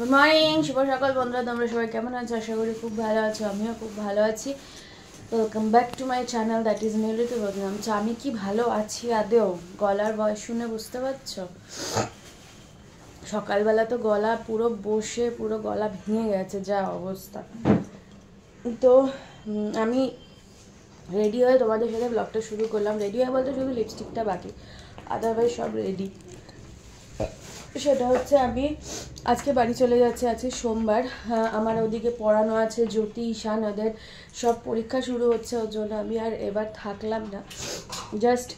Good morning, শুভ সকাল বন্ধুরা। তোমরা সবাই কেমন আছো? আশা করি খুব ভালো আছো। আমিও খুব ভালো আছি। Welcome back to my channel, that is মিউলিতে বদনাম। আমি কি ভালো আছি আদেও? গলার ভয়েস শুনে বুঝতে পারছো? সকালবেলা তো গলা পুরো বসে পুরো গলা ভেঙে গেছে, যা অবস্থা। তো আমি রেডি হয়ে তোমাদের সাথে ব্লগটা শুরু করলাম। রেডি হয়ে বলতে শুধু লিপস্টিকটা বাকি, আদারওয়াইজ সব রেডি। সেটা হচ্ছে আমি আজকে বাড়ি চলে যাচ্ছি। আজকে সোমবার। আমার ওদিকে পড়ানো আছে, জ্যোতি, ঈশান, ওদের সব পরীক্ষা শুরু হচ্ছে। ওর জন্য আমি আর এবার থাকলাম না, জাস্ট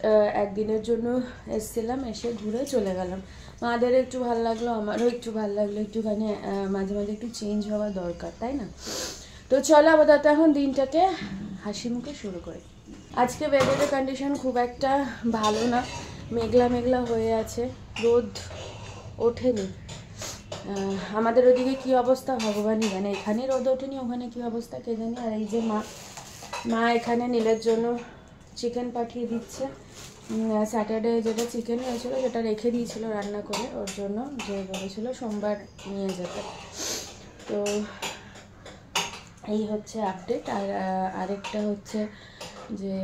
একদিনের জন্য এসেছিলাম, এসে ঘুরে চলে গেলাম। মাদের একটু ভালো লাগলো, আমারও একটু ভালো লাগলো। একটুখানি মাঝে মাঝে একটু চেঞ্জ হওয়া দরকার, তাই না? তো চলো আপাতত এখন দিনটাকে হাসি মুখে শুরু করি। আজকে ওয়েদারের কন্ডিশন খুব একটা ভালো না, মেঘলা মেঘলা হয়ে আছে, রোদ ওঠেনি। আমাদের ওদিকে কী অবস্থা ভগবানই জানে। এখানে রোদ ওঠেনি, ওখানে কী অবস্থা কে জানি। আর এই যে মা এখানে নীলের জন্য চিকেন পাঠিয়ে দিচ্ছে। স্যাটারডে যেটা চিকেন হয়েছিলো সেটা রেখে দিয়েছিল রান্না করে ওর জন্য, যে বলেছিল সোমবার নিয়ে যেতে। তো এই হচ্ছে আপডেট। আর আরেকটা হচ্ছে যে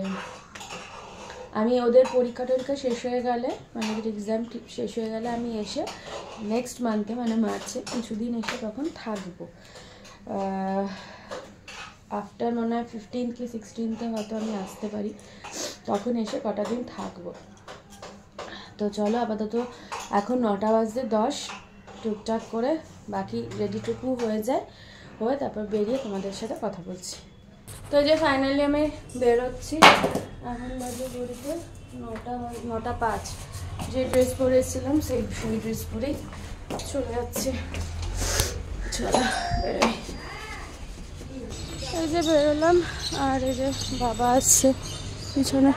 আমি ওদের পরীক্ষা টরীক্ষা শেষ হয়ে গেলে, মানে এক্সাম শেষ হয়ে গেলে আমি এসে নেক্সট মান্থে মানে মার্চে কিছুদিন এসে তখন থাকবো। আফটার মনে হয় 15 কি 16 হয়তো আমি আসতে পারি, তখন এসে কটা দিন থাকবো। তো চলো আপাতত এখন 9টা বাজতে 10, টুকটাক করে বাকি রেডিটুকু হয়ে যায়, হয়ে তারপর বেরিয়ে তোমাদের সাথে কথা বলছি। তো যে ফাইনালি আমি বেরোচ্ছি। এখন বাজে ঘড়িতে 9টা 5। যে ড্রেস পরে এসেছিলাম সেই ড্রেস পরেই চলে যাচ্ছে। চলো বেরোই। এই যে বেরোলাম, আর এই যে বাবা আসছে পিছনে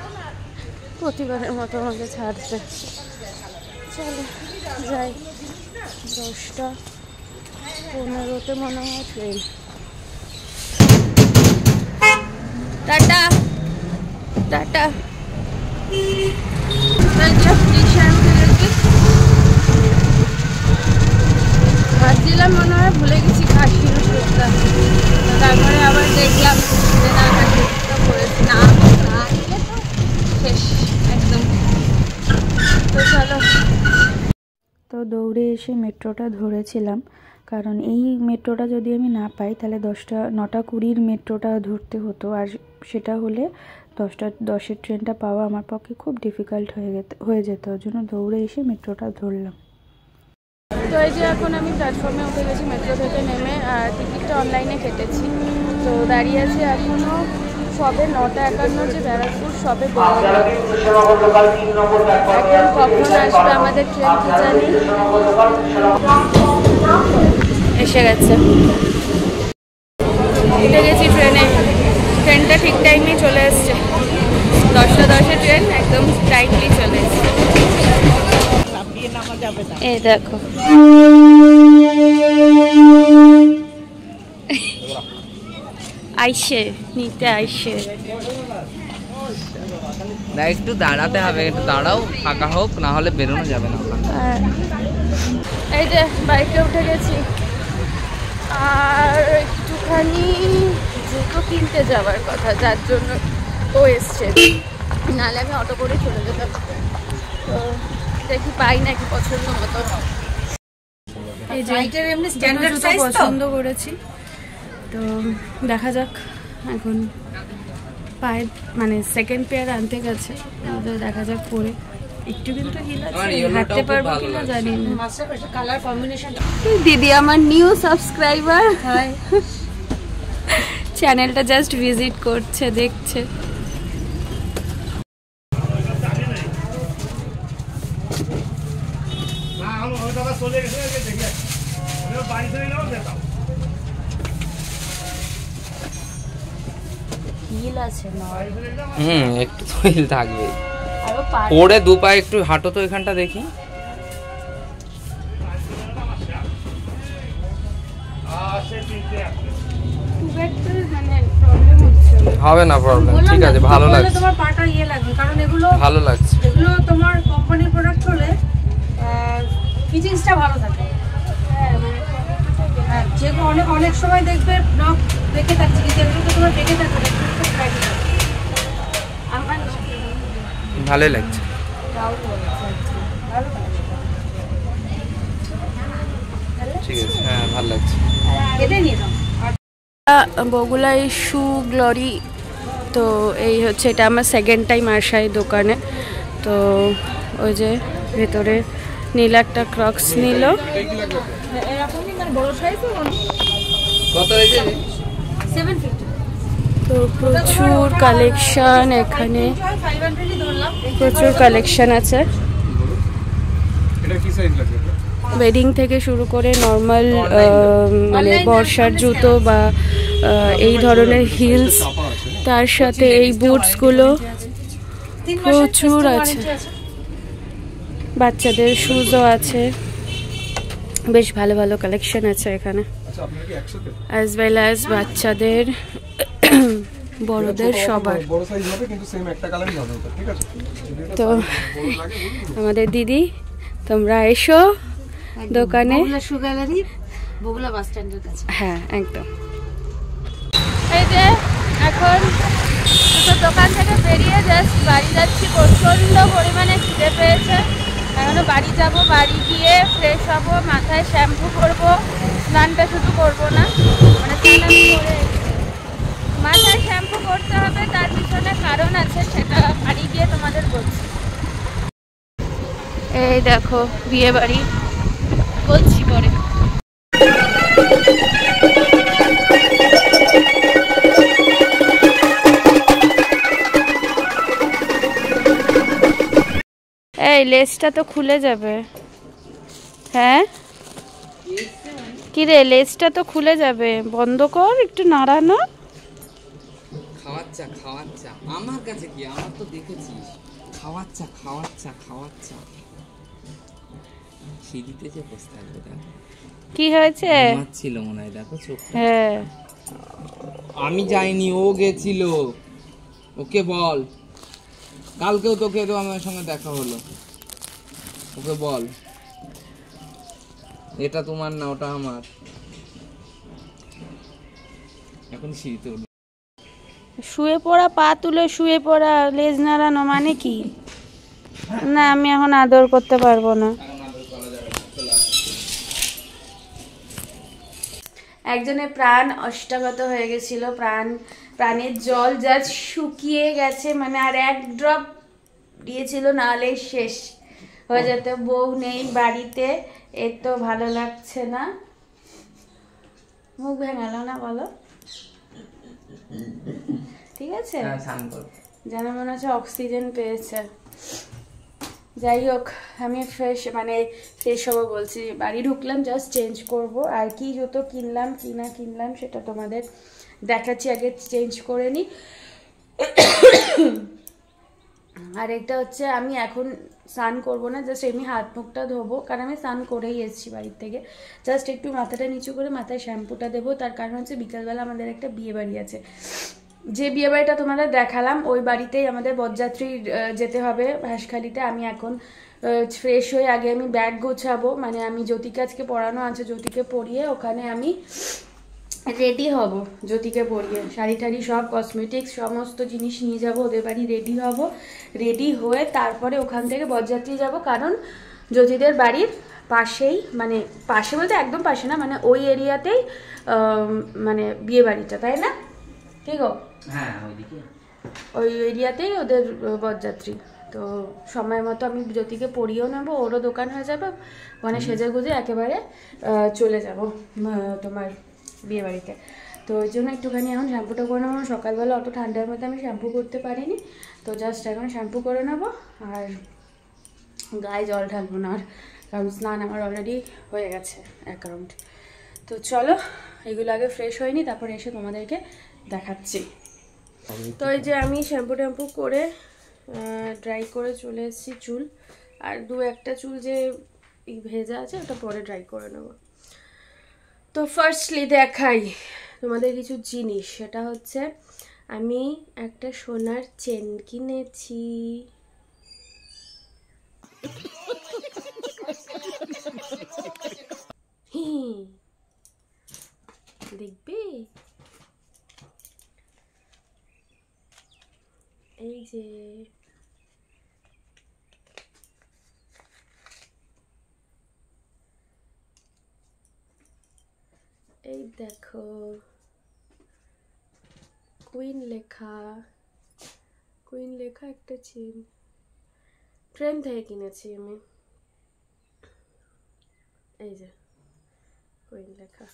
প্রতিবারের মতো আমাকে ছাড়তে। চলো যাই। 10টা 15-তে মনে হয় ট্রেন। Tata tata. ভাবছিলাম মনে হয় ভুলে গেছি কাশ্মীর ট্রিপটা, তারপরে আবার দেখলাম যে না কাশ্মীর ট্রিপটা করেছি না, শেষ একদম। তো চলো। তো দৌড়ে এসে মেট্রোটা ধরেছিলাম, কারণ এই মেট্রোটা যদি আমি না পাই তাহলে 9টা 20 মেট্রোটা ধরতে হতো, আর সেটা হলে 10টা 10-এর ট্রেনটা পাওয়া আমার পক্ষে খুব ডিফিকাল্ট হয়ে যেত। ওর জন্য দৌড়ে এসে মেট্রোটা ধরলাম। তো এই যে এখন আমি প্ল্যাটফর্মে উঠে গেছি মেট্রো থেকে নেমে, আর টিকিটটা অনলাইনে কেটেছি। তো দাঁড়িয়ে আছি এখনও, সবে 9:51 যে ব্যারাকপুর সবে এখন কখন আসবে আমাদের ট্রেন কি জানি। এসে গেছে, উঠে গেছি ট্রেনে। ট্রেনটা ঠিক টাইমেই চলে এসছে, 10টা 10-এ ট্রেন একদম টাইমলি চলে এসছে। এই দেখো আইসে নিতে আইসে। না একটু দাঁড়াতে হবে, একটু দাঁড়াও, ফাঁকা হোক, না হলে বেরোনো যাবে না। এই যে বাইকে উঠে গেছি, আর একটুখানি জুতো কিনতে যাওয়ার কথা, যার জন্য ও এসছে, নাহলে আমি অটো করে চলে যেতাম। তো দেখি পাই নাকি পছন্দ মতো। এই যে পছন্দ করেছি, তো দেখা যাক। এখন পায়ে মানে সেকেন্ড পেয়ার আনতে গেছে, দেখা যাক পরে। একটু কিন্তু হিল আছে, হাঁটতে পারবো কিনা জানি না। Colour combination. দিদি আমার নিউ সাবস্ক্রাইবার, চ্যানেলটা জাস্ট ভিজিট করছে, দেখছে। হিল আছে না? একটু তো হিল থাকবে। পরে দু পা একটু হাঁটো তো এখানটা দেখি। হবে না প্রবলেম, ঠিক আছে, ভালো লাগছে। তোমার পাটা ইয়ে লাগবে, কারণ এগুলো ভালো লাগছে, এগুলো তোমার কোম্পানির প্রোডাক্ট হলে ফিটিংসটা ভালো থাকে। হ্যাঁ মানে অনেক সময় দেখবে নখ রেখে থাকছে, কিন্তু এগুলো তো তোমার রেখে থাকবে না, আমার ভালোই লাগছে। ঠিক আছে, হ্যাঁ ভালো লাগছে। এটাই নিয়ে নাও। বগুলা শু গ্লোরি। তো এই হচ্ছে, এটা আমার সেকেন্ড টাইম আসা এই দোকানে। তো ওই যে ভেতরে নীল একটা ক্রক্স নিল। এরকমই মানে বড় সাইজ কত হয়েছে? 750। তো প্রচুর কালেকশন এখানে, প্রচুর কালেকশন আছে। ওয়েডিং থেকে শুরু করে নর্মাল মানে বর্ষার জুতো বা এই ধরনের হিলস, তার সাথে এই বুটসগুলো প্রচুর আছে। বাচ্চাদের শুজও আছে, বেশ ভালো ভালো কালেকশন আছে এখানে, অ্যাজ ওয়েল অ্যাজ বাচ্চাদের বড়দের সবার। তো আমাদের দিদি, তোমরা এসো দোকানে। বগুলা শু গ্যালারি, বগুলা বাস স্ট্যান্ডের কাছে। হ্যাঁ একদম। এই যে এখন দোকান থেকে বেরিয়ে জাস্ট বাড়ি যাচ্ছি, প্রচণ্ড পরিমাণে খিদে পেয়েছে। এখনো বাড়ি যাব, বাড়ি গিয়ে ফ্রেশ হব, মাথায় শ্যাম্পু করব, স্নানটা শুধু করব না, মানে স্নান করে মাথায় শ্যাম্পু করতে হবে। তার পিছনে কারণ আছে, সেটা বাড়ি গিয়ে তোমাদের বলছি। এই দেখো বিয়ে বাড়ি, বলছি পরে। এই লেসটা তো খুলে যাবে। হ্যাঁ কি রে, লেসটা তো খুলে যাবে, বন্ধ কর, একটু নাড়ানো। খাওয়াচ্ছা খাওয়াচ্ছা, আমার কাছে কি, আমার তো দেখেছিস। খাওয়াচ্ছা খাওয়াচ্ছা খাওয়াচ্ছা, সিঁড়িতে যে বসে থাকবে, দেখো কি হয়েছে? ছিল মনে হয়, দেখো চোখ। হ্যাঁ আমি যাইনি, ও গেছিল। ওকে বল, কালকেও তোকে তো আমার সঙ্গে দেখা হলো, ওকে বল এটা তোমার না, ওটা আমার। এখন সিঁড়িতে উঠবে। শুয়ে পড়া, পা তুলে শুয়ে পড়া, লেজ নাড়ানো মানে কি? না আমি এখন আদর করতে পারবো না। একজনের প্রাণ অষ্টাগত হয়ে গেছিল, প্রাণের জল জাস্ট শুকিয়ে গেছে, মানে আর এক ড্রপ দিয়েছিল, নাহলে শেষ হয়ে যেত। বউ নেই বাড়িতে, এর তো ভালো লাগছে না। মুখ ভেঙালো না বলো, ঠিক আছে? যেন মনে হচ্ছে অক্সিজেন পেয়েছে। যাই হোক, আমি ফ্রেশ হবো বলছি, বাড়ি ঢুকলাম, জাস্ট চেঞ্জ করব। আর কি জুতো কিনলাম কি না কিনলাম সেটা তোমাদের দেখাচ্ছি, আগে চেঞ্জ করে নিই। আর একটা হচ্ছে, আমি এখন স্নান করবো না, জাস্ট এমনি হাত মুখটা ধোবো, কারণ আমি স্নান করেই এসেছি বাড়ির থেকে। জাস্ট একটু মাথাটা নিচু করে মাথায় শ্যাম্পুটা দেবো। তার কারণ হচ্ছে বিকালবেলা আমাদের একটা বিয়ে বাড়ি আছে, যে বিয়ে বাড়িটা তোমাদের দেখালাম, ওই বাড়িতেই আমাদের বরযাত্রী যেতে হবে হাঁসখালিতে। আমি এখন ফ্রেশ হয়ে আগে আমি ব্যাগ গোছাবো, মানে আমি জ্যোতিকে আজকে পড়ানো আছে, জ্যোতিকে পড়িয়ে ওখানে আমি রেডি হব। জ্যোতিকে পড়িয়ে শাড়ি টাড়ি সব কসমেটিক্স সমস্ত জিনিস নিয়ে যাব ওদের বাড়ি, রেডি হব। রেডি হয়ে তারপরে ওখান থেকে বরযাত্রী যাব, কারণ জ্যোতিদের বাড়ির পাশেই, মানে পাশে বলতে একদম পাশে না, মানে ওই এরিয়াতেই মানে বিয়ে বাড়িটা, তাই না? ঠিক ও, হ্যাঁ ওইদিকে ওই এরিয়াতেই ওদের বরযাত্রী। তো সময় মতো আমি জ্যোতিকে পড়িয়েও নেবো, ওরও দোকান হয়ে যাবে, মানে সেজে গুজে একেবারে চলে যাব তোমার বিয়ে বাড়িতে। তো ওই জন্য একটুখানি এখন শ্যাম্পুটা করে নেবো। সকালবেলা অত ঠান্ডার মধ্যে আমি শ্যাম্পু করতে পারিনি, তো জাস্ট এখন শ্যাম্পু করে নেবো। আর গায়ে জল ঢালবো না, আর কারণ স্নান আমার অলরেডি হয়ে গেছে এক রাউন্ড। তো চলো এগুলো আগে ফ্রেশ হয়নি, তারপর এসে তোমাদেরকে দেখাচ্ছি। তো এই যে আমি শ্যাম্পু ট্যাম্পু করে ড্রাই করে চলে এসেছি চুল, আর একটা চুল যে ভেজা আছে ওটা পরে ড্রাই করে নেব। তো ফার্স্টলি দেখাই তোমাদের কিছু জিনিস, সেটা হচ্ছে আমি একটা সোনার চেন কিনেছি। যে এই দেখো কুইন লেখা একটা চেন ট্রেন থেকে কিনেছি আমি। এই যে কুইন লেখা,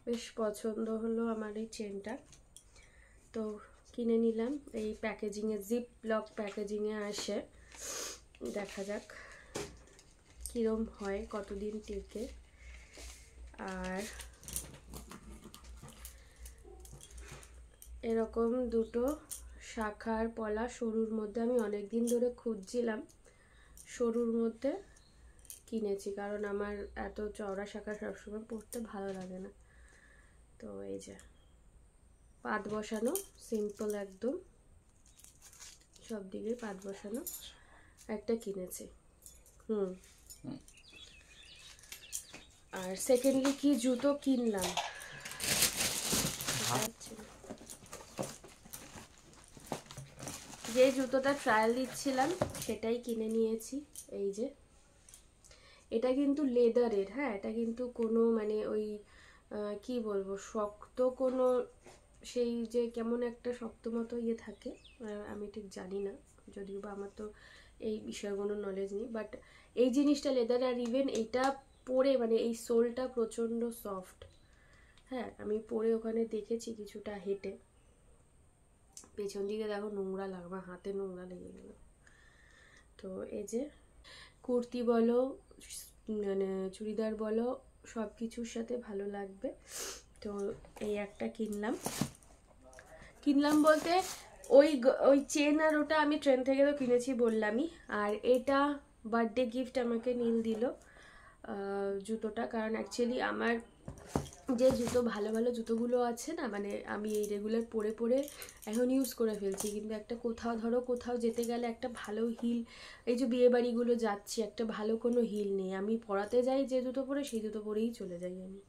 বেশ পছন্দ হলো আমার এই চেনটা, তো কিনে নিলাম। এই প্যাকেজিংয়ে জিপ লক প্যাকেজিংয়ে আসে, দেখা যাক কিরম হয়, কতদিন টিকে। আর এরকম দুটো শাখার পলা সরুর মধ্যে আমি অনেক দিন ধরে খুঁজছিলাম, সরুর মধ্যে কিনেছি, কারণ আমার এত চওড়া শাখা সবসময় পরতে ভালো লাগে না। তো এই যে পাত বসানো, সিম্পল একদম, সব দিকে পাত বসানো একটা কিনেছি। আর সেকেন্ডলি কি জুতো কিনলাম, যে জুতোটা ট্রায়াল দিচ্ছিলাম সেটাই কিনে নিয়েছি। এই যে এটা কিন্তু লেদারের, হ্যাঁ, এটা কিন্তু কোনো মানে ওই কি বলবো, শক্ত কোনো সেই যে কেমন একটা শক্ত মতো ইয়ে থাকে, আমি ঠিক জানি না, যদিও বা আমার তো এই বিষয়গুলো নলেজ নেই, বাট এই জিনিসটা লেদার। আর ইভেন এটা পরে মানে এই সোলটা প্রচণ্ড সফট, হ্যাঁ, আমি পরে ওখানে দেখেছি কিছুটা হেঁটে, পেছন দিকে দেখো নোংরা লাগবে, হাতে নোংরা লেগে গেল। তো এই যে কুর্তি বলো মানে চুড়িদার বলো সব কিছুর সাথে ভালো লাগবে। তো এই একটা কিনলাম বলতে ওই চেন আর ওটা আমি ট্রেন থেকে তো কিনেছি বললামই। আর এটা বার্থডে গিফট আমাকে নীল দিল জুতোটা, কারণ অ্যাকচুয়ালি আমার যে জুতো ভালো ভালো জুতোগুলো আছে না, মানে আমি এই রেগুলার পরে পরে এখন ইউজ করে ফেলছি, কিন্তু একটা কোথাও যেতে গেলে একটা ভালো হিল, এই যে বিয়ে বাড়িগুলো যাচ্ছি, একটা ভালো কোনো হিল নেই, আমি পরাতে যাই যে জুতো পরে সেই জুতো পরেই চলে যাই আমি।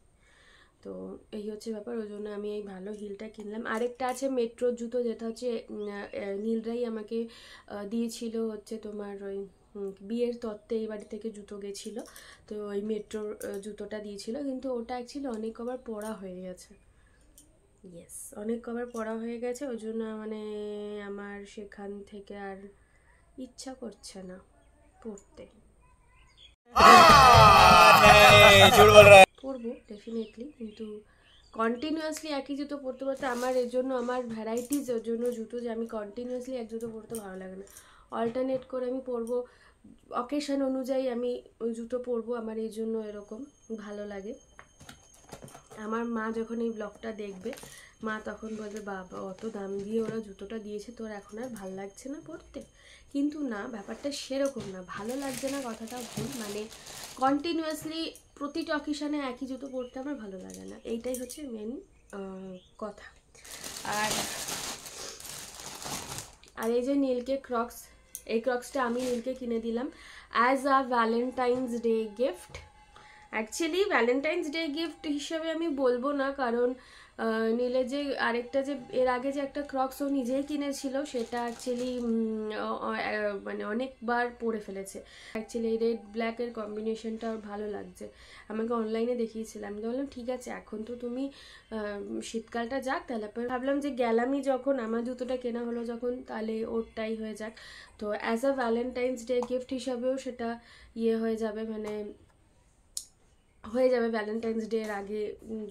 তো এই হচ্ছে ব্যাপার, ওই জন্য আমি এই ভালো হিলটা কিনলাম। আরেকটা আছে মেট্রোর জুতো, যেটা হচ্ছে নীলরাই আমাকে দিয়েছিল, হচ্ছে তোমার ওই বিয়ের তত্ত্বে এই বাড়ি থেকে জুতো গেছিলো, তো ওই মেট্রোর জুতোটা দিয়েছিল, কিন্তু ওটা অ্যাকচুয়ালি অনেক কবার পরা হয়ে গেছে, ইয়েস অনেক কবার পরা হয়ে গেছে, ওই জন্য মানে আমার সেখান থেকে আর ইচ্ছা করছে না পরতে। পরবো ডেফিনেটলি, কিন্তু কন্টিনিউয়াসলি একই জুতো পরতে পরতে আমার এর জন্য আমার ভ্যারাইটিস এর জন্য জুতো, যে আমি কন্টিনিউয়াসলি এক জুতো পরতে ভালো লাগে না, অল্টারনেট করে আমি পরবো, অকেশন অনুযায়ী আমি ওই জুতো পরবো, আমার এই জন্য এরকম ভালো লাগে। আমার মা যখন এই ব্লগটা দেখবে, মা তখন বলবে বাবা অত দাম দিয়ে ওরা জুতোটা দিয়েছে, তোর এখন আর ভালো লাগছে না পরতে। কিন্তু না, ব্যাপারটা সেরকম না, ভালো লাগছে না কথাটা ভুল, মানে কন্টিনিউয়াসলি প্রতিটা অকেশনে একই জুতো পরতে আমার ভালো লাগে না, এইটাই হচ্ছে মেন কথা। আর এই যে নীলকে ক্রক্স, এই ক্রক্সটা আমি নীলকে কিনে দিলাম as a Valentine's Day gift. Actually Valentine's Day gift হিসেবে আমি বলবো না, কারণ নীলের যে আরেকটা যে এর আগে যে একটা ক্রক্স ও নিজেই কিনেছিল, সেটা অ্যাকচুয়ালি মানে অনেকবার পরে ফেলেছে। অ্যাকচুয়ালি রেড ব্ল্যাকের কম্বিনেশনটা ওর ভালো লাগছে, আমাকে অনলাইনে দেখিয়েছিলাম, আমি বললাম ঠিক আছে এখন তো তুমি শীতকালটা যাক, তাহলে ভাবলাম যে গেলামই যখন, আমার জুতোটা কেনা হলো যখন, তাহলে ওরটাই হয়ে যাক। তো as a Valentine's Day gift হিসাবেও সেটা ইয়ে হয়ে যাবে, মানে হয়ে যাবে ভ্যালেন্টাইন্স ডে এর আগে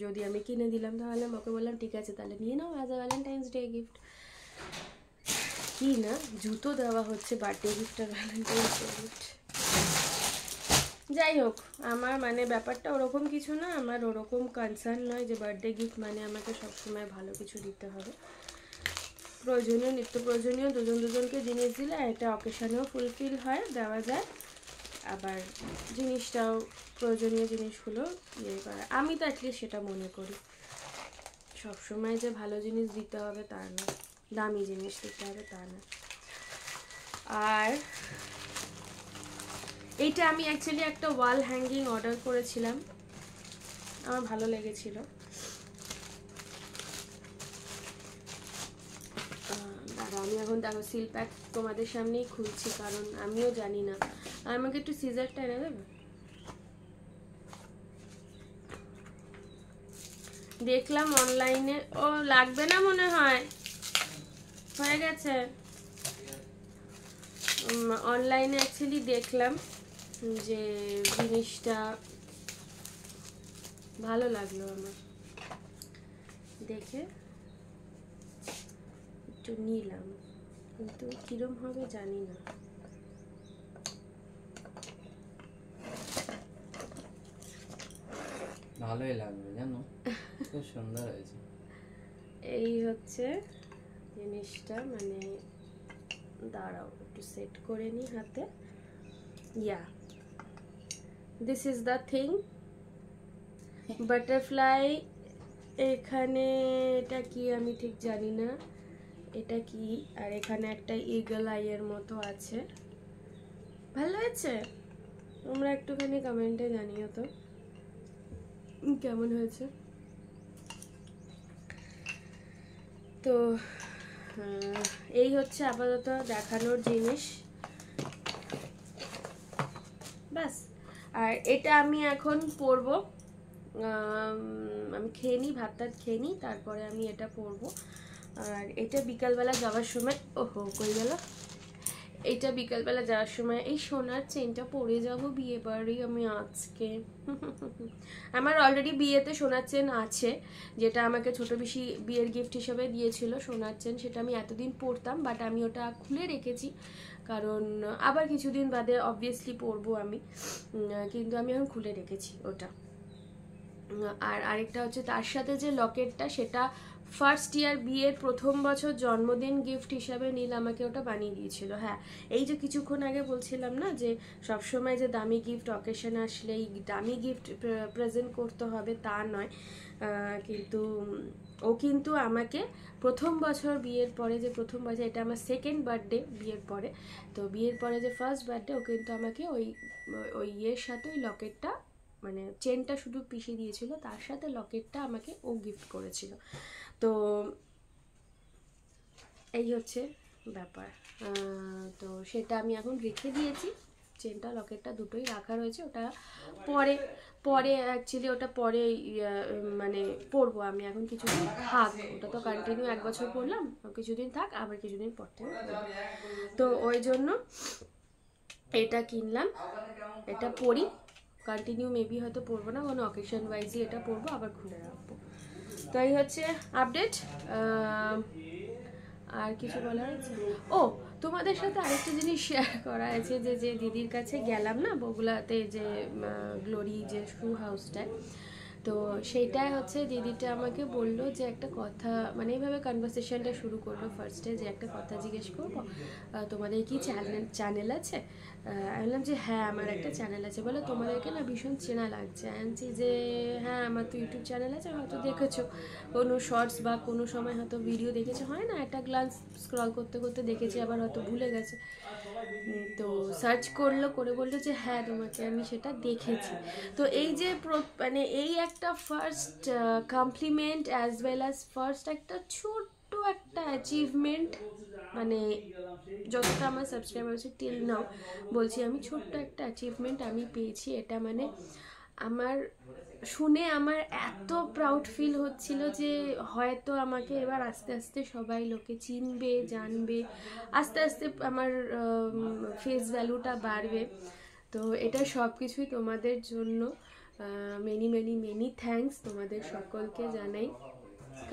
যদি আমি কিনে দিলাম, তাহলে আমাকে বললাম ঠিক আছে তাহলে নিয়ে নাও as a Valentine's Day gift. কি না জুতো দেওয়া হচ্ছে বার্থডে গিফট আর ভ্যালেন্টাইন্স ডে গিফট। যাই হোক, আমার মানে ব্যাপারটা ওরকম কিছু না, আমার ওরকম কনসার্ন নয় যে বার্থডে গিফট মানে আমাকে সবসময় ভালো কিছু দিতে হবে। প্রয়োজনীয় নিত্য প্রয়োজনীয় দুজনকে জিনিস দিলে একটা অকেশনেও ফুলফিল হয়, দেওয়া যায়, আবার জিনিসটাও প্রয়োজনীয় জিনিসগুলো ইয়ে করা, আমি তো অ্যাটলিস্ট সেটা মনে করি। সবসময় যে ভালো জিনিস দিতে হবে তা না, দামি জিনিস দিতে হবে তা না। আর এইটা আমি অ্যাকচুয়ালি একটা ওয়াল হ্যাঙ্গিং অর্ডার করেছিলাম, আমার ভালো লেগেছিল। এখন দেখো সিল প্যাক তোমাদের সামনেই খুলছি, কারণ আমিও জানি না। আমাকে একটু সিজারটা এনে দেবে? দেখলাম অনলাইনে, ও লাগবে না মনে হয়, হয়ে গেছে। অনলাইনে অ্যাকচুয়ালি দেখলাম যে জিনিসটা ভালো লাগলো আমার, দেখে একটু নিলাম, কিন্তু কিরম হবে জানি না। ভালোই লাগবে জানো, খুব সুন্দর হয়েছে। এই হচ্ছে জিনিসটা, মানে দাঁড়াও একটু সেট করে নি হাতে। Yeah, this is the thing, butterfly. এখানে এটা কি আমি ঠিক জানি না এটা কি, আর এখানে একটা ইগল আইয়ের মতো আছে। ভালো হয়েছে? তোমরা একটুখানি কমেন্টে জানিও তো কেমন হয়েছে। তো এই হচ্ছে আপাতত দেখানোর জিনিস, ব্যাস। আর এটা আমি এখন পরবো, আমি খেয়ে নিই, ভাত টাত খেয়ে নিই, তারপরে আমি এটা পরবো। আর এটা বিকালবেলা যাওয়ার সময়, ওহো কই গেল, এটা বিকালবেলা যাওয়ার সময় এই সোনার চেনটা পরে যাব বিয়ে বাড়ি আমি আজকে। আমার অলরেডি বিয়েতে সোনার চেন আছে, যেটা আমাকে ছোট বেশি বিয়ের গিফট হিসেবে দিয়েছিল সোনার চেন, সেটা আমি এতদিন পরতাম, বাট আমি ওটা খুলে রেখেছি, কারণ আবার কিছুদিন বাদে অবভিয়াসলি পরবো আমি, কিন্তু আমি এখন খুলে রেখেছি ওটা। আর আরেকটা হচ্ছে তার সাথে যে লকেটটা, সেটা ফার্স্ট ইয়ার বিয়ের প্রথম বছর জন্মদিন গিফট হিসাবে নীল আমাকে ওটা বানিয়ে দিয়েছিল। হ্যাঁ, এই যে কিছুক্ষণ আগে বলছিলাম না যে সবসময় যে দামি গিফট অকেশন আসলেই দামি গিফট প্রেজেন্ট করতে হবে তা নয়, কিন্তু ও কিন্তু আমাকে প্রথম বছর বিয়ের পরে, যে প্রথম বছর, এটা আমার সেকেন্ড বার্থডে বিয়ের পরে, তো বিয়ের পরে যে ফার্স্ট বার্থডে, ও কিন্তু আমাকে ওই ইয়ের সাথে ওই লকেটটা, মানে চেনটা শুধু পিষিয়ে দিয়েছিল, তার সাথে লকেটটা আমাকে ও গিফট করেছিল। তো এই হচ্ছে ব্যাপার। তো সেটা আমি এখন রেখে দিয়েছি, চেনটা লকেটটা দুটোই রাখা রয়েছে। ওটা পরে অ্যাকচুয়ালি ওটা পরে মানে পরবো আমি, এখন কিছুদিন থাক, ওটা তো কন্টিনিউ 1 বছর পরলাম, কিছুদিন থাক, আবার কিছুদিন পর থেকে পরবো। তো ওই জন্য এটা কিনলাম, এটা পরি কন্টিনিউ, মেবি হয়তো পরবো না, কোনো অকেশন ওয়াইজই এটা পরবো, আবার খুলে রাখবো। তো এই হচ্ছে আপডেট। আর কিছু বলার আছে? ও, তোমাদের সাথে আরেকটা জিনিস শেয়ার করা আছে, যে দিদির কাছে গেলাম না বগুলাতে, যে গ্লোরি যে শু হাউসটায়, তো সেইটাই হচ্ছে দিদিটা আমাকে বললো যে একটা কথা, মানে এইভাবে কনভারসেশনটা শুরু করলো ফার্স্টে, যে একটা কথা জিজ্ঞেস করবো, তোমাদের কি চ্যানেল আছে? আমি বললাম যে হ্যাঁ আমার একটা চ্যানেল আছে। বলে তোমাদেরকে না ভীষণ চেনা লাগছে। আনছি যে হ্যাঁ আমার তো ইউটিউব চ্যানেল আছে, হয়তো দেখেছো কোনো শর্টস বা কোনো সময় হয়তো ভিডিও দেখেছো, হয় না একটা গ্লান্স স্ক্রল করতে করতে দেখেছি, আবার হয়তো ভুলে গেছে, তো সার্চ করে বললো যে হ্যাঁ তোমাকে আমি সেটা দেখেছি। তো এই যে মানে এই একটা first compliment as well as first একটা ছোট্ট একটা অ্যাচিভমেন্ট, মানে যতটা আমার সাবস্ক্রাইবার আছে টিল নাও, বলছি আমি ছোট্ট একটা অ্যাচিভমেন্ট আমি পেয়েছি। এটা মানে আমার শুনে আমার এত প্রাউড ফিল হচ্ছিল যে হয়তো আমাকে এবার আস্তে আস্তে সবাই লোকে চিনবে, জানবে, আস্তে আস্তে আমার ফেস ভ্যালুটা বাড়বে। তো এটা সব কিছুই তোমাদের জন্য, মেনি থ্যাঙ্কস তোমাদের সকলকে জানাই,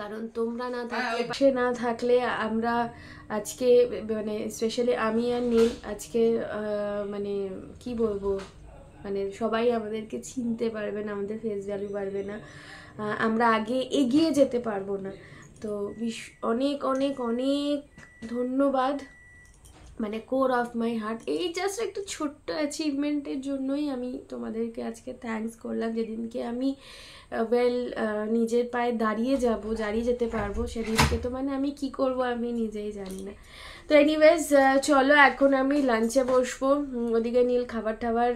কারণ তোমরা না থাকলে, পাশে না থাকলে আমরা আজকে, মানে স্পেশালি আমি আর নীল আজকে মানে কি বলবো, মানে সবাই আমাদেরকে চিনতে পারবে না, আমাদের ফেস ভ্যালু বাড়বে না, আমরা আগে এগিয়ে যেতে পারবো না। তো অনেক অনেক অনেক ধন্যবাদ, মানে কোর অফ মাই হার্ট। এই জাস্ট একটা ছোট্ট অ্যাচিভমেন্টের জন্যই আমি তোমাদেরকে আজকে থ্যাঙ্কস করলাম। যেদিনকে আমি নিজের পায়ে দাঁড়িয়ে যেতে পারবো, সেদিনকে তো মানে আমি কি করব আমি নিজেই জানি না। তো এনিওয়েজ চলো এখন আমি লাঞ্চে বসবো। ওদিকে নীল খাবার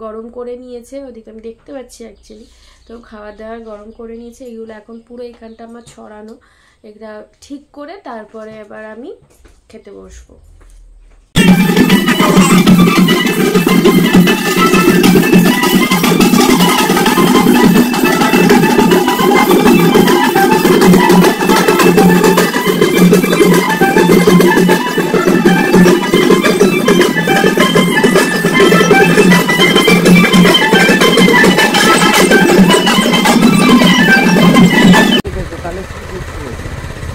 গরম করে নিয়েছে, ওদিকে আমি দেখতে পাচ্ছি অ্যাকচুয়ালি, তো খাবার দাবার গরম করে নিয়েছে। এগুলো এখন পুরো এখানটা আমার ছড়ানো, এগুলা ঠিক করে তারপরে এবার আমি খেতে বসবো।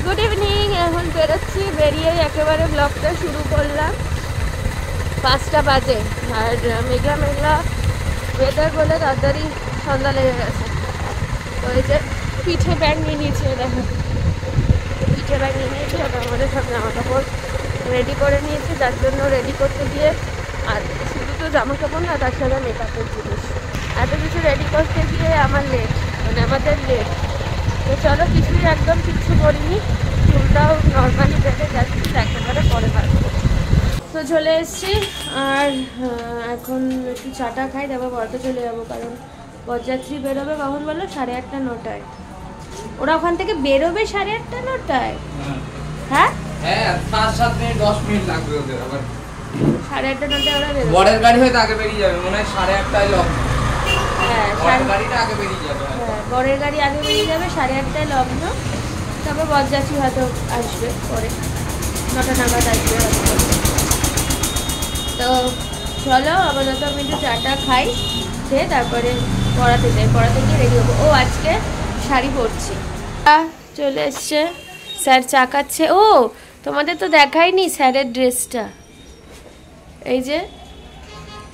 গুড ইভিনিং, এখন বেরোচ্ছি, বেরিয়ে একেবারে ব্লগটা শুরু করলাম। 5টা বাজে আর মেঘলা মেঘলা ওয়েদার বলে তাড়াতাড়ি সন্ধ্যা লেগে গেছে। তো এই যে পিঠে ব্যাগ নিয়ে নিয়েছি, দেখো পিঠে ব্যাগ নিয়ে নিয়েছি, ওটা আমাদের সব জামা কাপড় রেডি করে নিয়েছি, যার জন্য রেডি করতে গিয়ে আর শুধু তো জামা কাপড় না, তার সাথে মেকআপের জিনিস, এত কিছু রেডি করতে গিয়ে আমার লেট, মানে আমাদের লেট। তো চলো, কিছুই একদম কিচ্ছু করিনি, চুলটাও নর্মালি বেঁধে যাচ্ছি, একেবারে পরে পারবো। তো চলে এসছি আর এখন একটু চাটা খাই, তারপর পড়াতে চলে যাবো, কারণ বরযাত্রী বেরোবে কখন বলো? 8:30 9টায়। ওরা ওখান থেকে বেরোবে 8:30 9টায়। হ্যাঁ হ্যাঁ, 5-7 মিনিট 10 মিনিট লাগবে ওদের। আবার 8:30 9টায় ওরা বেরোবে। বরের গাড়ি হয়তো আগে বেরিয়ে যাবে, মনে হয় 8:30টায় লগ্ন। হ্যাঁ, বরের গাড়িটা আগে বেরিয়ে যাবে। হ্যাঁ, বরের গাড়ি আগে বেরিয়ে যাবে, 8:30টায় লগ্ন, তারপর বরযাত্রী হয়তো আসবে পরে, 9টা নাগাদ আসবে হয়তো। তো চলো, আপাতত আমি একটু চাটা খাই, খেয়ে তারপরে পড়াতে যাই, পড়াতে গিয়ে রেডি হবো। ও আজকে শাড়ি পরছি। চলে এসছে, স্যার চা খাচ্ছে। ও তোমাদের তো দেখাইনি স্যারের ড্রেসটা, এই যে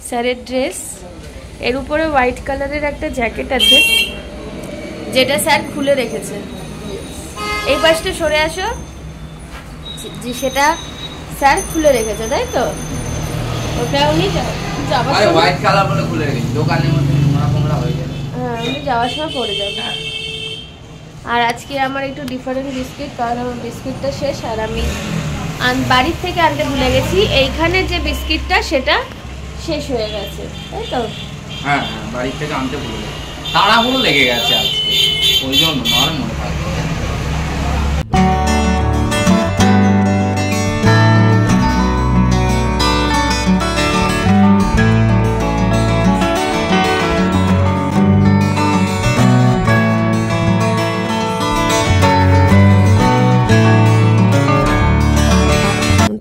স্যারের ড্রেস, এর উপরে হোয়াইট কালারের একটা জ্যাকেট আছে, যেটা স্যার খুলে রেখেছে। এই পাশটা সরে আসো, যে সেটা স্যার খুলে রেখেছে, তাই তো? ওটা উনি যাওয়ার সময়, হোয়াইট কালার বলে খুলে রেখেছি, দোকানের মধ্যে নোংরা হয়ে যাবে। হ্যাঁ, উনি যাওয়ার সময় পরে যাবে। আর আজকে আমার একটু ডিফারেন্ট বিস্কিট, কারণ আমার বিস্কিটটা শেষ, আর আমি বাড়ির থেকে আনতে ভুলে গেছি। এইখানে যে বিস্কিটটা সেটা শেষ হয়ে গেছে, তাই তো? হ্যাঁ হ্যাঁ, বাড়ির থেকে আনতে ভুলে গেছি, তাড়াহুড়ো লেগে গেছে আজকে, ওই জন্য নরম মনে হয়।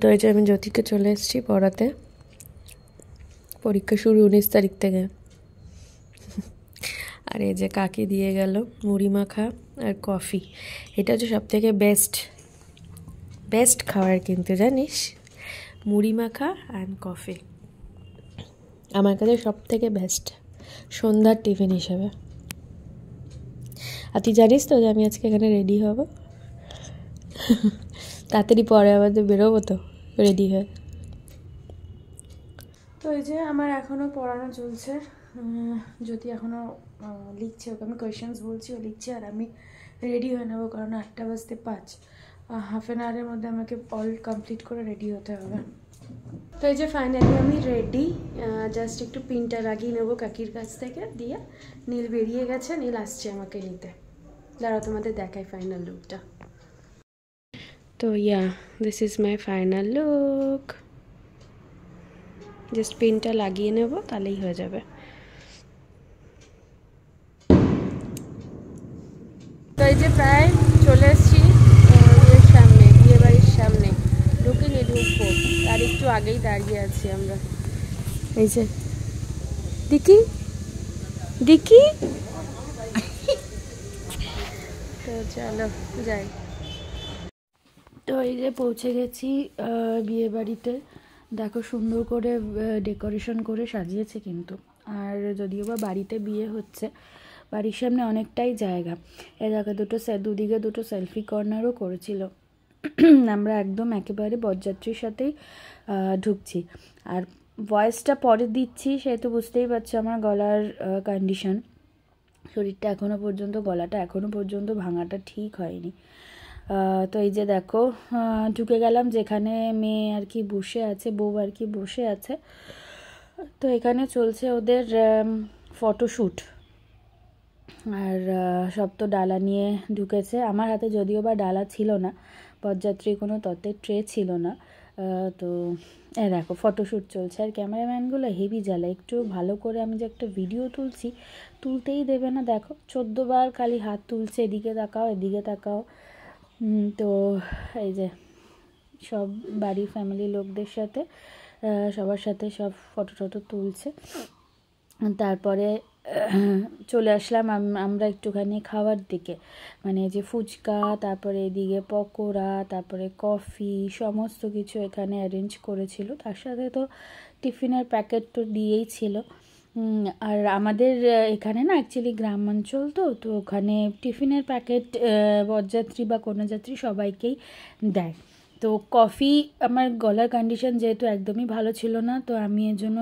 তো এই যে আমি জ্যোতিকে চলে এসেছি পড়াতে, পরীক্ষা শুরু 19 তারিখ থেকে। আর এই যে কাকি দিয়ে গেল মুড়ি মাখা আর কফি, এটা হচ্ছে সব থেকে বেস্ট খাবার, কিন্তু জানিস, মুড়ি মাখা অ্যান্ড কফি আমার কাছে সব থেকে বেস্ট সন্ধ্যার টিফিন হিসেবে। আর তুই জানিস তো যে আমি আজকে এখানে রেডি হব, তাড়াতাড়ি পরে আমাদের বেরোবো তো রেডি হয়ে। তো এই যে আমার এখনও পড়ানো চলছে, যদি এখনও লিখছে, ওকে আমি কোয়েশ্চেন্স বলছি, ও লিখছে, আর আমি রেডি হয়ে নেবো, কারণ 8টা বাজতে 5, হাফ অ্যান আওয়ারের মধ্যে আমাকে অল কমপ্লিট করে রেডি হতে হবে। তো এই যে ফাইনালি আমি রেডি, জাস্ট একটু পিনটা লাগিয়ে নেবো কাকির কাছ থেকে, দিয়ে নীল বেরিয়ে গেছে, নীল আসছে আমাকে নিতে। দাঁড়াও তোমাদের দেখাই ফাইনাল লুকটা। তো this is my final look, just পিনটা লাগিয়ে নেব, তাহলেই হয়ে যাবে। তো এই যে প্রায় চলে এসেছি বিয়ে বাড়ির সামনে, ঢুকিনি, ঢুকবো, তার একটু আগেই দাঁড়িয়ে আছি আমরা। এই যে দেখি তো চলো যাই। তো এই যে পৌঁছে গেছি বিয়ে বাড়িতে, দেখো সুন্দর করে ডেকোরেশন করে সাজিয়েছে কিন্তু। আর যদিও বা বাড়িতে বিয়ে হচ্ছে, বাড়ির সামনে অনেকটাই জায়গা, এ জায়গা দুদিকে দুটো সেলফি কর্নারও করেছিল। আমরা একদম একেবারে বরযাত্রীর সাথেই ঢুকছি, আর ভয়েসটা পরে দিচ্ছি, সেহেতু বুঝতেই পারছো আমার গলার কন্ডিশন, শরীরটা গলাটা এখনও পর্যন্ত ভাঙাটা ঠিক হয়নি। তো এই যে দেখো ঢুকে গেলাম, যেখানে মেয়ে আর কি বসে আছে, বউ আর কি বসে আছে। তো এখানে চলছে ওদের ফটোশ্যুট, আর সব তো ডালা নিয়ে ঢুকেছে। আমার হাতে যদিও বা ডালা ছিল না, বরযাত্রীর কোনো তত্ত্বের ট্রে ছিল না, তো দেখো ফটোশ্যুট চলছে, আর ক্যামেরাম্যানগুলো হেভি জ্বালা, একটু ভালো করে আমি যে একটা ভিডিও তুলছি তুলতেই দেবে না। দেখো 14 বার খালি হাত তুলছে, এদিকে তাকাও এদিকে তাকাও। তো এই যে সব বাড়ির ফ্যামিলি লোকদের সাথে সবার সাথে সব ফটো টটো তুলছে। তারপরে চলে আসলাম আমরা একটুখানি খাওয়ার দিকে, মানে যে ফুচকা, তারপরে এদিকে পকোড়া, তারপরে কফি, সমস্ত কিছু এখানে অ্যারেঞ্জ করেছিল। তার সাথে তো টিফিনের প্যাকেট তো দিয়েই ছিল। আর আমাদের এখানে না অ্যাকচুয়ালি গ্রামাঞ্চল, তো ওখানে টিফিনের প্যাকেট বরযাত্রী বা কন্যাযাত্রী সবাইকেই দেয়। তো কফি, আমার গলার কন্ডিশন যেহেতু একদমই ভালো ছিল না, তো আমি এর জন্য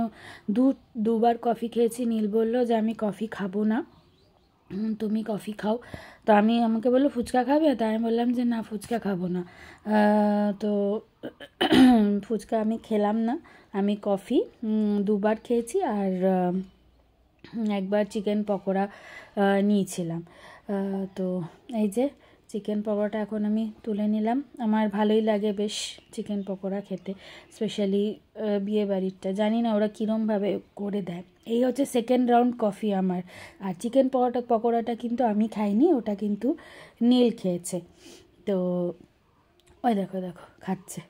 দুবার কফি খেয়েছি। নীল বলল যে আমি কফি খাবো না, তুমি কফি খাও। তো আমাকে বললো ফুচকা খাবে, তাই আমি বললাম যে না ফুচকা খাবো না। তো ফুচকা আমি খেলাম না, আমি কফি দুবার খেয়েছি, আর একবার চিকেন পকোড়া নিয়েছিলাম। তো এই যে চিকেন পকোড়াটা এখন আমি তুলে নিলাম। আমার ভালোই লাগে বেশ চিকেন পকোড়া খেতে, স্পেশালি বিয়ে বাড়িরটা। জানি না ওরা কীরমভাবে করে দেয়। এই হচ্ছে সেকেন্ড রাউন্ড কফি আমার। আর চিকেন পকোড়াটা কিন্তু আমি খাইনি, ওটা কিন্তু নীল খেয়েছে। তো ওই দেখো খাচ্ছে।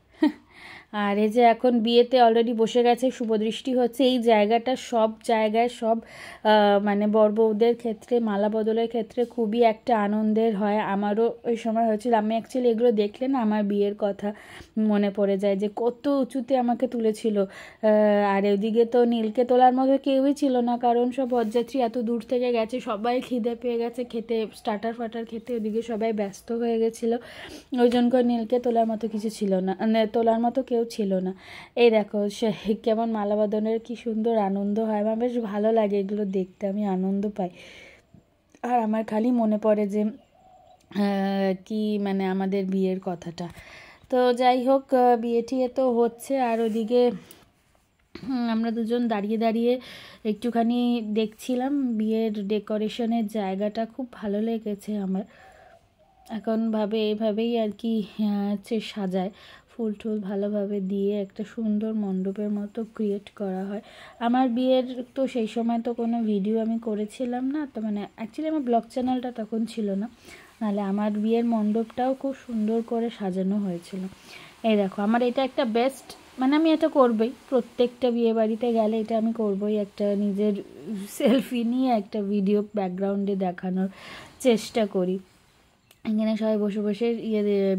আর এই যে এখন বিয়েতে অলরেডি বসে গেছে, শুভদৃষ্টি হচ্ছে। এই জায়গাটা সব জায়গায় সব মানে বর বউদের ক্ষেত্রে মালা বদলের ক্ষেত্রে খুবই একটা আনন্দের হয়। আমারও ওই সময় হয়েছিল। আমি অ্যাকচুয়ালি এগুলো দেখলে না আমার বিয়ের কথা মনে পড়ে যায়, যে কত উঁচুতে আমাকে তুলেছিল। আর ওদিকে তো নীলকে তোলার মতো কেউই ছিল না, কারণ সব বরযাত্রী এত দূর থেকে গেছে, সবাই খিদে পেয়ে গেছে, খেতে স্টার্টার ফাটার খেতে ওদিকে সবাই ব্যস্ত হয়ে গেছিলো। ওই জন্য করে নীলকে তোলার মতো কিছু ছিল না, তোলার মতো কেউ ছিল না। এই দেখো সে কেমন মালা বদনের কি সুন্দর আনন্দ হয়। আমার বেশ ভালো লাগে এগুলো দেখতে, আমি আনন্দ পাই। আর আমার খালি মনে পড়ে যে কি মানে আমাদের বিয়ের কথাটা। তো যাই হোক, বিয়ে টিয়ে তো হচ্ছে। আর ওদিকে আমরা দুজন দাঁড়িয়ে দাঁড়িয়ে একটুখানি দেখছিলাম বিয়ের ডেকোরেশনের জায়গাটা, খুব ভালো লেগেছে আমার। এখন এইভাবেই আর কি সাজায়, ফুল টুল ভালোভাবে দিয়ে একটা সুন্দর মণ্ডপের মতো ক্রিয়েট করা হয়। আমার বিয়ের তো সেই সময় তো কোনো ভিডিও আমি করেছিলাম না, তো মানে অ্যাকচুয়ালি আমার ব্লগ চ্যানেলটা তখন ছিল না, নাহলে আমার বিয়ের মণ্ডপটাও খুব সুন্দর করে সাজানো হয়েছিল। এই দেখো আমার এটা একটা বেস্ট, মানে আমি এটা করবই, প্রত্যেকটা বিয়ে বাড়িতে গেলে এটা আমি করবই, একটা নিজের সেলফি নিয়ে একটা ভিডিও ব্যাকগ্রাউন্ডে দেখানোর চেষ্টা করি। এখানে সবাই বসে বসে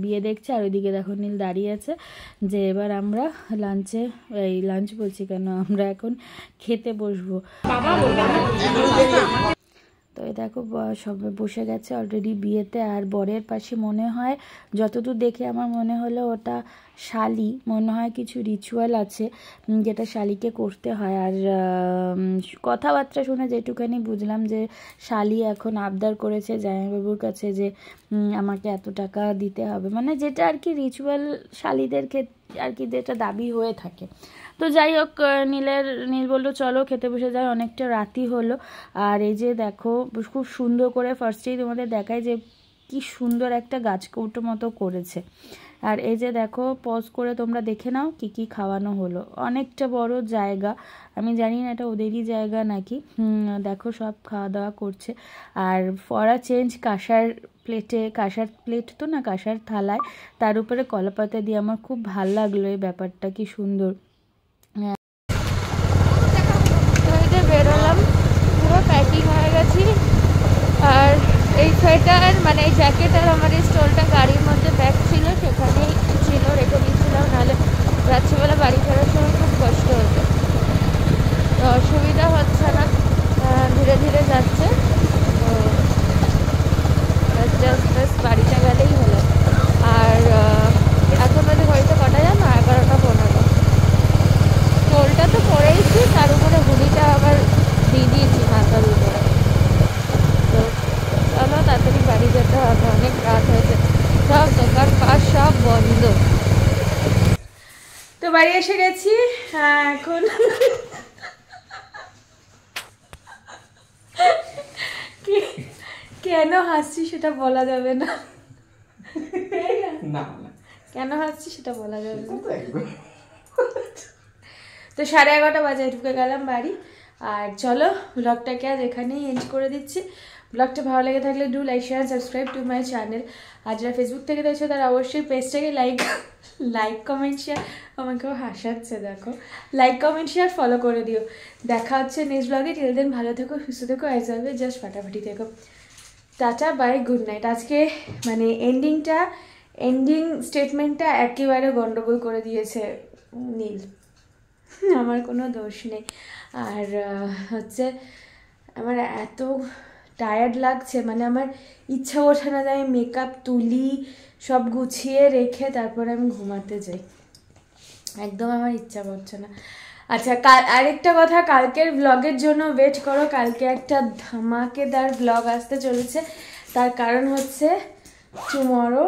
বিয়ে দেখছে, আর ওইদিকে দেখো নীল দাঁড়িয়ে আছে যে এবার আমরা লাঞ্চ বলছি কেন, আমরা এখন খেতে বসবো। তো এই দেখো সবাই বসে গেছে অলরেডি বিয়েতে। আর বরের পাশে মনে হয়, যতদূর দেখে আমার মনে হলো ওটা শালি, মনে হয় কিছু রিচুয়াল আছে যেটা শালিকে করতে হয়। আর কথাবার্তা শুনে যেটুখানি বুঝলাম যে শালি এখন আবদার করেছে জামাইবাবুর কাছে যে আমাকে এত টাকা দিতে হবে, মানে যেটা আর কি রিচুয়াল শালিদের ক্ষেত্রে আর কি যেটা দাবি হয়ে থাকে। তো যাই হোক, নীল বললো চলো খেতে বসে যায়, অনেকটা রাতই হলো। আর এই যে দেখো খুব সুন্দর করে ফার্স্টেই তোমাদের দেখায় যে কি সুন্দর একটা গাছকৌটো মতো করেছে। আর এই যে দেখো পজ করে তোমরা দেখে নাও কি কি খাওয়ানো হলো। অনেকটা বড় জায়গা, আমি জানি না এটা ওদেরই জায়গা নাকি। দেখো সব খাওয়া দাওয়া করছে। আর ফরা চেঞ্জ কাঁসার প্লেট তো না, কাঁসার থালায়, তার উপরে কলাপাতা দিয়ে। আমার খুব ভাল লাগলো এই ব্যাপারটা, কি সুন্দর। বেরোলাম, পুরো প্যাকিং হয়ে গেছি। আর এই সোয়েটার মানে এই জ্যাকেট আর আমার এই স্টোলটা গাড়ির মধ্যে ব্যাগ ছিল, সেখানেই ছিল, রেখে দিয়েছিলাম, নাহলে রাত্রিবেলা বাড়ি ফেরার সময় খুব কষ্ট হতো। তো অসুবিধা হচ্ছে না, ধীরে ধীরে যাচ্ছে। তো জাস্ট বাড়িতে গেলেই হলো। আর এখন বাজে ঘড়িতে কটা জানো, 11:15। স্টোলটা তো পরেইছি, তার উপরে হুডিটা আবার দিয়ে দিয়েছি মাথার উপরে। তো চলো তাড়াতাড়ি বাড়ি যেতে হবে, অনেক রাত হয়েছে, সব দোকান পাশ সব বন্ধ। তো বাড়ি এসে গেছি এখন। কেন হাসছি সেটা বলা যাবে না। না কেন হাসছি সেটা বলা যাবে না। তো 11:30 বাজে ঢুকে গেলাম বাড়ি। আর চলো ব্লগটাকে আজ এখানেই এন্ড করে দিচ্ছি। ব্লগটা ভালো লেগে থাকলে do like share subscribe to my channel. আর যারা ফেসবুক থেকে দেখছো তারা অবশ্যই পেজটাকে লাইক কমেন্ট শেয়ার, আমাকেও হাসাচ্ছে দেখো, লাইক কমেন্ট শেয়ার ফলো করে দিও। দেখা হচ্ছে নেক্সট ব্লগে। টিল দেন ভালো থেকো, সুস্থ থেকো, অ্যাজ অলওয়েজ জাস্ট ফাটাফাটি থেকো। Tata bye, good night. আজকে মানে এন্ডিং স্টেটমেন্টটা একেবারে গন্ডগোল করে দিয়েছে নীল, আমার কোনো দোষ নেই। আর হচ্ছে আমার এত টায়ার্ড লাগছে, মানে আমার ইচ্ছা ওঠে না যে আমি মেকআপ তুলি, সব গুছিয়ে রেখে তারপরে আমি ঘুমাতে যাই, একদম আমার ইচ্ছা করছে না। আচ্ছা আরেকটা কথা, কালকের ব্লগের জন্য ওয়েট করো, কালকে একটা ধামাকেদার ব্লগ আসতে চলেছে। তার কারণ হচ্ছে tomorrow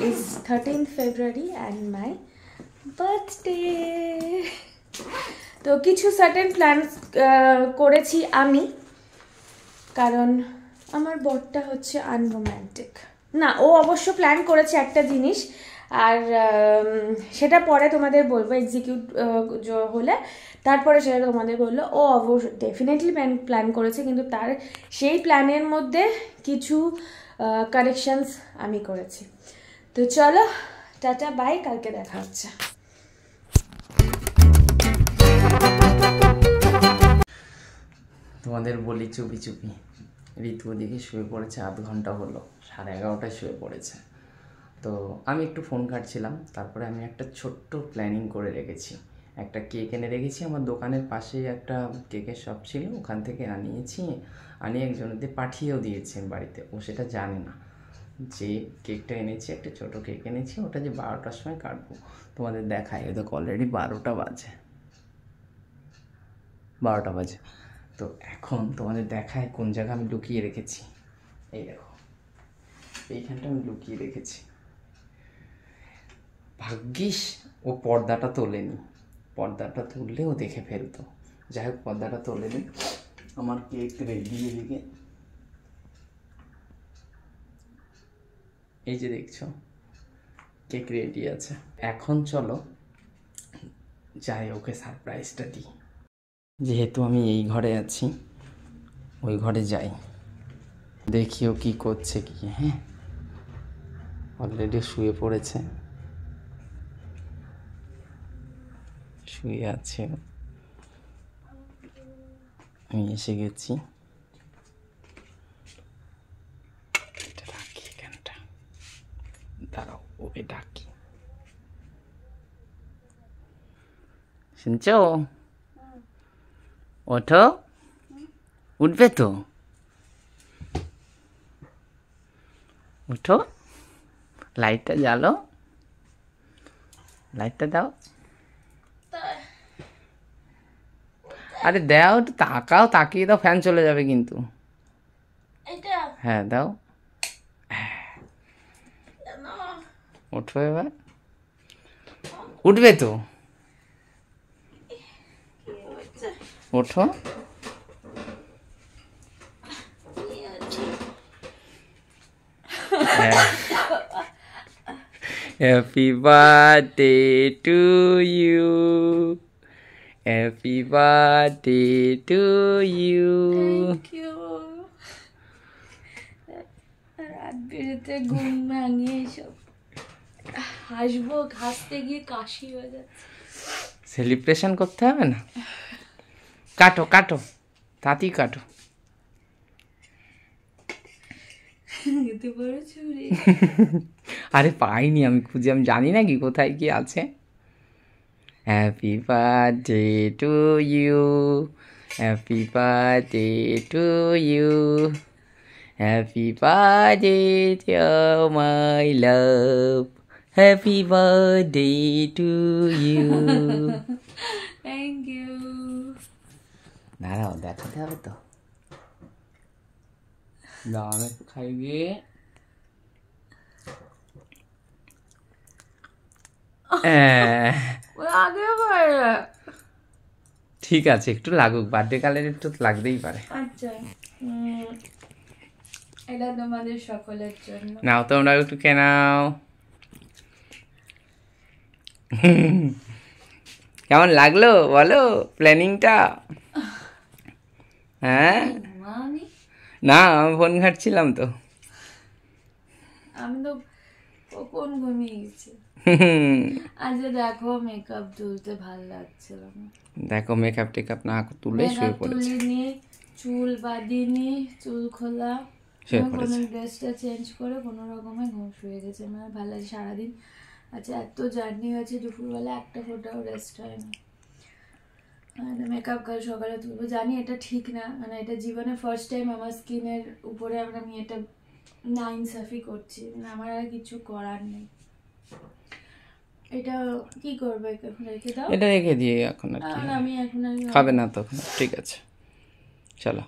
is 13th February and my birthday. তো কিছু সার্টেন প্ল্যান করেছি আমি, কারণ আমার বরটা হচ্ছে আনরোম্যান্টিক না। ও অবশ্য প্ল্যান করেছে একটা জিনিস, আর সেটা পরে তোমাদের বলবো এক্সিকিউট হলে, তারপরে সেটা তোমাদের বললো। ও অবশ্য ডেফিনেটলি প্ল্যান করেছে, কিন্তু তার সেই প্ল্যানের মধ্যে কিছু কারেকশানস আমি করেছি। তো চলো টাটা বাই, কালকে দেখা হচ্ছে। তোমাদের বলি চুপি চুপি, ঋতু ওদিকে শুয়ে পড়েছে, আধ ঘন্টা হলো, 11:30টায় শুয়ে পড়েছে। তো আমি একটু ফোন ঘাঁটছিলাম, তারপরে আমি একটা ছোট্ট প্ল্যানিং করে রেখেছি। একটা কেক এনে রেখেছি, আমার দোকানের পাশেই একটা কেকের শপ ছিল, ওখান থেকে আনিয়ে একজনদের পাঠিয়েও দিয়েছি বাড়িতে। ও সেটা জানে না যে কেকটা এনেছি, একটা ছোটো কেক এনেছি, ওটা যে 12টার সময় কাটবো। তোমাদের দেখায়, এ দেখো অলরেডি 12টা বাজে। তো এখন তোমাদের দেখায় কোন জায়গা আমি লুকিয়ে রেখেছি। এই দেখো, এইখানটা আমি লুকিয়ে রেখেছি। ভাগ্যিস ও পর্দাটা তোলেনি, পর্দাটা তুললে ও দেখে ফেলতো। যাই হোক, পর্দাটা তোলেনি। আমার কেক রেডি, এদিকে এই যে দেখছো কেক রেডি আছে। এখন চলো যাই ওকে সারপ্রাইজটা দিই। যেহেতু আমি এই ঘরে আছি, ওই ঘরে যাই, দেখি ও কী করছে কি। হ্যাঁ, অলরেডি শুয়ে পড়েছে, শুয়ে আছে। আমি এসে গেছি, এটা রাখি এখানটা, দাঁড়াও ওকে ডাকি। শুনছো? ওঠো, উঠবে তো, উঠো, লাইটটা জ্বালো, লাইটটা দাও। আরে দাও, একটু তাকাও, তাকিয়ে দাও, ফ্যান চলে যাবে কিন্তু। হ্যাঁ দাও, ওঠো এবার, উঠবে তো, ওঠো। Happy birthday to you. Happy birthday to you. Thank you. রাত বেরোতে ঘুম ভাঙে, এসব হাসবো, হাসতে গিয়ে কাশি হয়ে যাচ্ছে। সেলিব্রেশন করতে হবে না, কাটো কাটো, তাঁতি কাটো। আরে পাইনি আমি খুঁজে, আমি জানি না কি কোথায় কি আছে। Happy birthday to you, happy birthday to you, happy birthday dear my love, happy birthday to you. Thank you. দাঁড়াও, দেখাতে হবে তো, দাও আমি একটু খাই দিয়ে। ঠিক আছে, একটু লাগুক, বার্থডে কালের একটু লাগতেই পারে। আচ্ছা, এটা তোমাদের সকলের জন্য। নাও তোমরা একটু খেয়ে নাও। কেমন লাগলো বলো প্ল্যানিংটা? হ্যাঁ আমি না আমি ফোন ঘাটছিলাম তো। আমি তো কখন ঘুমিয়ে গেছি। আজ দেখো মেকআপ তুলতে ভালো লাগছিল না, দেখো মেকআপ টেকআপ না তুলে শুয়ে পড়েছে। তুলিনি, চুল বাঁধিনি, চুল খোলা, শুয়ে কোনো পড়েছে। ড্রেসটা চেঞ্জ করে কোনো রকমে ঘুম শুয়ে গেছে। মানে ভালো লাগে সারাদিন। আচ্ছা এত জার্নি হয়েছে, দুপুরবেলা একটা ফোটাও রেস্ট হয়নি। মেকআপ কাল সকালে তুলবো, জানি এটা ঠিক না, মানে এটা জীবনে ফার্স্ট টাইম আমার স্কিনের উপরে আমি এটা নাইনসাফি করছি, মানে আমার আর কিছু করার নেই। এটা কি করবে, এখন রেখে দাও। এটা রেখে দিয়ে এখন আর কি আর আমি এখন আর খাবে না তখন, ঠিক আছে চলো।